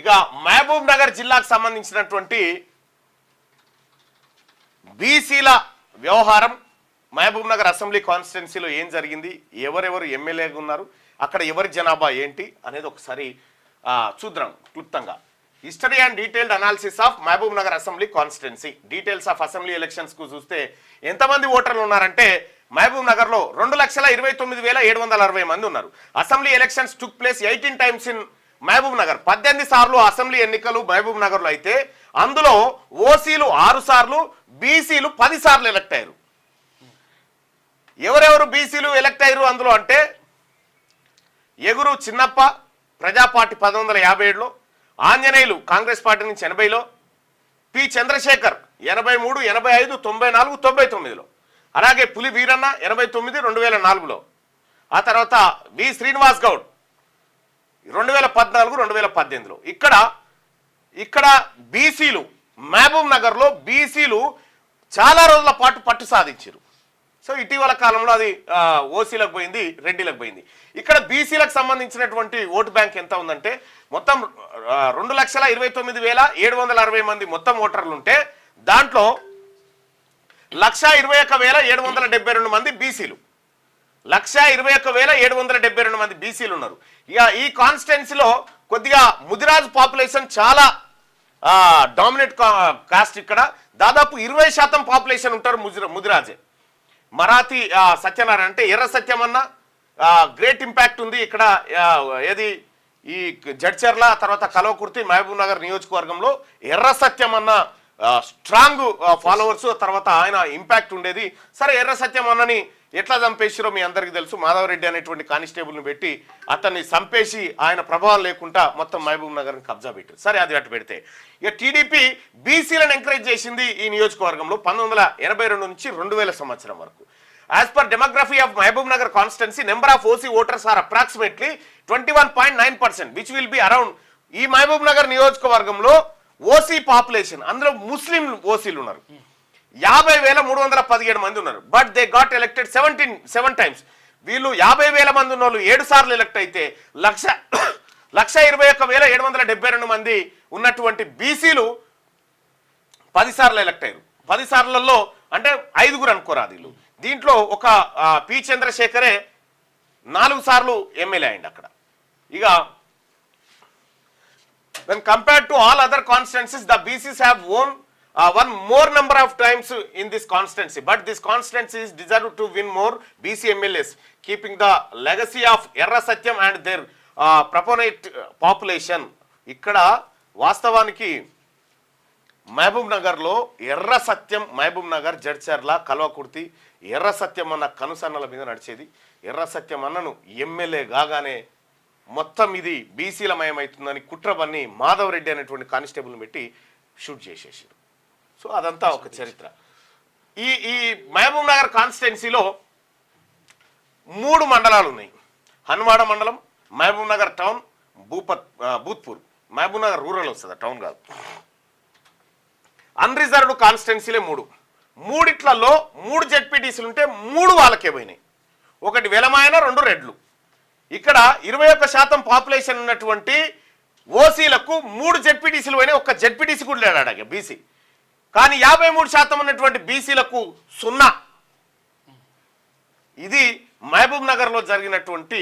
ఇక మహబూబ్ నగర్ జిల్లాకు సంబంధించినటువంటి బీసీల వ్యవహారం, మహబూబ్ నగర్ అసెంబ్లీ కాన్స్టిట్యున్సీలో ఏం జరిగింది, ఎవరెవరు ఎమ్మెల్యేగా ఉన్నారు, అక్కడ ఎవరి జనాభా ఏంటి అనేది ఒకసారి చూద్దాం క్లుప్తంగా. History and detailed analysis of Mahbubnagar assembly constituency. Details of assembly elections కు చూస్తే ఎంతమంది ఓటర్లు ఉన్నారంటే మహబూబ్ నగర్ లో 2,29,760 మంది ఉన్నారు. Assembly elections took place 18 times in Mahbubnagar. 18 సార్లు అసెంబ్లీ ఎన్నికలు మహబూబ్ నగర్ లో అయితే అందులో ఓసీలు 6 సార్లు, బీసీలు 10 సార్లు ఎలక్ట్ అయ్యారు. ఎవరెవరు బీసీలు ఎలక్ట్ అయ్యారు అందులో అంటే ఎగురు చిన్నప్ప ప్రజా పార్టీ 1957లో, ఆంజనేయులు కాంగ్రెస్ పార్టీ నుంచి 80లో, పి చంద్రశేఖర్ 83, 85, 94, 99లో, అలాగే పులి వీరన్న 89, 2004లో, ఆ తర్వాత వి శ్రీనివాస్ గౌడ్ 2014, 2018లో. ఇక్కడ బీసీలు మహబూబ్ నగర్లో బీసీలు చాలా రోజుల పాటు పట్టు సాధించారు. సో ఇటీవల కాలంలో అది ఓసీలకు పోయింది, రెడ్డిలకు పోయింది. ఇక్కడ బీసీలకు సంబంధించినటువంటి ఓటు బ్యాంక్ ఎంత ఉందంటే మొత్తం 2,29,760 మంది మొత్తం ఓటర్లు ఉంటే దాంట్లో 1,21,772 మంది బీసీలు, 1,21,772 మంది బీసీలు ఉన్నారు. ఇక ఈ కాన్స్టిట్యున్సీలో కొద్దిగా ముదిరాజు పాపులేషన్ చాలా డామినేట్ కాస్ట్. ఇక్కడ దాదాపు 20% పాపులేషన్ ఉంటారు ముదిరాజే. మరాఠీ సత్యనారాయణ అంటే ఎర్ర సత్యమన్న గ్రేట్ ఇంపాక్ట్ ఉంది ఇక్కడ. ఏది ఈ జడ్చర్ల తర్వాత కల్వకుర్తి మహబూబ్ నగర్ నియోజకవర్గంలో ఎర్ర సత్యమన్న స్ట్రాంగ్ ఫాలోవర్స్, తర్వాత ఆయన ఇంపాక్ట్ ఉండేది. సరే ఎర్ర సత్యమన్నని ఎట్లా చంపేసిరో మీ అందరికీ తెలుసు. మాధవరెడ్డి అనేటువంటి కానిస్టేబుల్ని పెట్టి అతన్ని చంపేసి ఆయన ప్రభావం లేకుండా మొత్తం మహబూబ్ నగర్ని కబ్జా పెట్టారు. సరే అది అటు పెడితే ఇక టీడీపీ బీసీలను ఎంకరేజ్ చేసింది ఈ నియోజకవర్గంలో 1982 నుంచి 2000 సంవత్సరం వరకు. As per demography of Mahbubnagar constituency number of OC voters are approximately 21.9%, which will be around. ఈ మహబూబ్ నగర్ నియోజకవర్గంలో ఓసీ పాపులేషన్ అందులో ముస్లిం ఓసీలు ఉన్నారు 50,317 మంది ఉన్నారు. But they got elected 7 times. వీళ్ళు 50,000 మంది ఉన్న వాళ్ళు 7 సార్లు ఎలక్ట్ అయితే 1,21,772 మంది ఉన్నటువంటి బీసీలు 10 సార్లు ఎలక్ట్ అయ్యారు. 10 సార్లలో అంటే 5గురు అనుకోరాదు వీళ్ళు. దీంట్లో ఒక పి చంద్రశేఖరే 4 సార్లు ఎమ్మెల్యే అయింది అక్కడ. ఇక when compared to all other constituencies, the BCs have won one more number of times in this constituency, but this constituency is deserved to win more BC MLAs, keeping the legacy of Erra Satyam and their proponent population. ఇక్కడ వాస్తవానికి మహబూబ్ నగర్లో ఎర్ర సత్యం, మహబూబ్ నగర్, జడ్చర్ల, కల్వకుర్తి ఎర్ర సత్యం అన్న కనుసన్నల మీద నడిచేది. ఎర్ర సత్యం అన్నను ఎమ్మెల్యే కాగానే మొత్తం ఇది బీసీలమయమవుతుందని కుట్రబన్ని మాధవరెడ్డి అనేటువంటి కానిస్టేబుల్ని పెట్టి షూట్ చేసేసారు. సో అదంతా ఒక చరిత్ర. ఈ మహబూబ్ నగర్ కాన్స్టిట్యున్సీలో 3 మండలాలు ఉన్నాయి. హన్వాడ మండలం, మహబూబ్ నగర్ టౌన్, భూత్పూర్. మహబూబ్ నగర్ రూరల్ వస్తుంది, టౌన్ కాదు. అన్రిజర్వ్డ్ కాన్స్టిట్యున్సీలే 3. మూడిట్లలో 3 జెడ్పీటీసీలు ఉంటే 3 వాళ్ళకే పోయినాయి. ఒకటి వెలమాయన, 2 రెడ్లు. ఇక్కడ 21% పాపులేషన్ ఉన్నటువంటి ఓసీలకు 3 జెడ్పీటీసీలు పోయినాయి. ఒక్క జెడ్పీటీసీ కూడా లేడాడు బీసీ. కానీ 53% ఉన్నటువంటి బీసీలకు 0. ఇది మహబూబ్ నగర్లో జరిగినటువంటి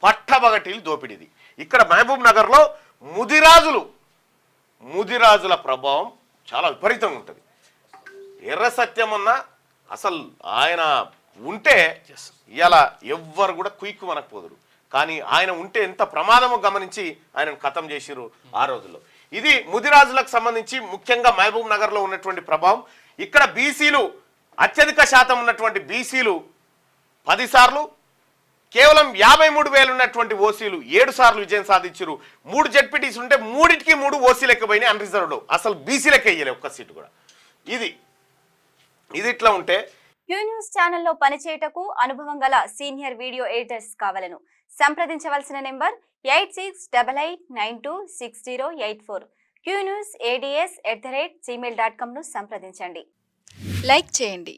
పట్టబగటీలు దోపిడీది. ఇక్కడ మహబూబ్ నగర్లో ముదిరాజుల ప్రభావం చాలా విపరీతంగా ఉంటుంది. ఎర్ర సత్యం అన్న అసలు ఆయన ఉంటే ఇలా ఎవ్వరు కూడా క్విక్ మనకపోదురు. కానీ ఆయన ఉంటే ఎంత ప్రమాదమో గమనించి ఆయనను ఖతం చేసిరు ఆ రోజుల్లో. ఇది ముదిరాజులకు సంబంధించి ముఖ్యంగా మహబూబ్ నగర్లో ఉన్నటువంటి ప్రభావం. ఇక్కడ బీసీలు అత్యధిక శాతం ఉన్నటువంటి బీసీలు 10 సార్లు, కేవలం 53,000 ఉన్నటువంటి ఓసీలు 7 సార్లు విజయం సాధించారు. 3 జెడ్పీటీస్ ఉంటే 3టికి 3 ఓసీలెక్క పోయినాయి అన్రిజర్వ్డ్. అసలు బీసీలెక్క వేయలే ఒక్క సీటు కూడా. ఇది ఇట్లా ఉంటే క్యూ న్యూస్ ఛానల్లో పనిచేయటకు అనుభవం గల సీనియర్ వీడియో ఎడిటర్స్ కావాలను సంప్రదించవలసిన నెంబర్ 8688926084. qnewsads@gmail.com ను సంప్రదించండి. లైక్ చేయండి.